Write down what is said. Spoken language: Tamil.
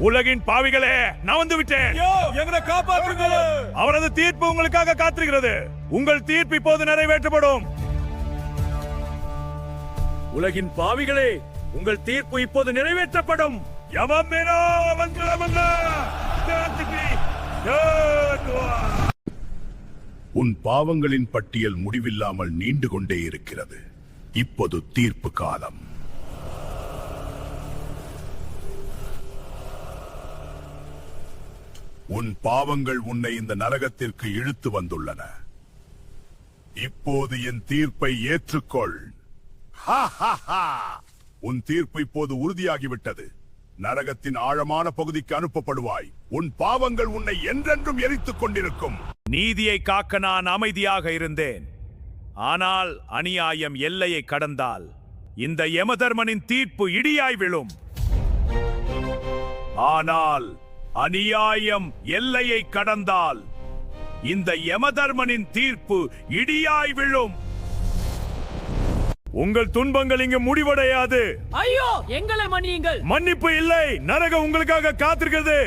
உலகின் பாவிகளே, நான் வந்து விட்டேன். எங்களை காப்பாற்றுங்க. அவரது தீர்ப்பு உங்களுக்காக காத்திருக்கிறது. உங்கள் தீர்ப்பு இப்போது நிறைவேற்றப்படும். உலகின் பாவிகளே, உங்கள் தீர்ப்பு இப்போது நிறைவேற்றப்படும். உன் பாவங்களின் பட்டியல் முடிவில்லாமல் நீண்டு கொண்டே இருக்கிறது. இப்போது தீர்ப்பு காலம். உன் பாவங்கள் உன்னை இந்த நரகத்திற்கு இழுத்து வந்துள்ளன. இப்போது என் தீர்ப்பை ஏற்றுக்கொள். உன் தீர்ப்பு இப்போது உறுதியாகிவிட்டது. நரகத்தின் ஆழமான பகுதிக்கு அனுப்பப்படுவாய். உன் பாவங்கள் உன்னை என்றென்றும் எரித்துக் கொண்டிருக்கும். நீதியை காக்க நான் அமைதியாக இருந்தேன். ஆனால் அநியாயம் எல்லையை கடந்தால் இந்த யமதர்மனின் தீர்ப்பு இடியாய் விழும். ஆனால் அநியாயம் எல்லையை கடந்தால் இந்த யமதர்மனின் தீர்ப்பு இடியாய் விழும். உங்கள் துன்பங்கள் இங்கு முடிவடையாது. ஐயோ, எங்களை மன்னியுங்கள். மன்னிப்பு இல்லை. நரகம் உங்களுக்காக காத்திருக்கிறது.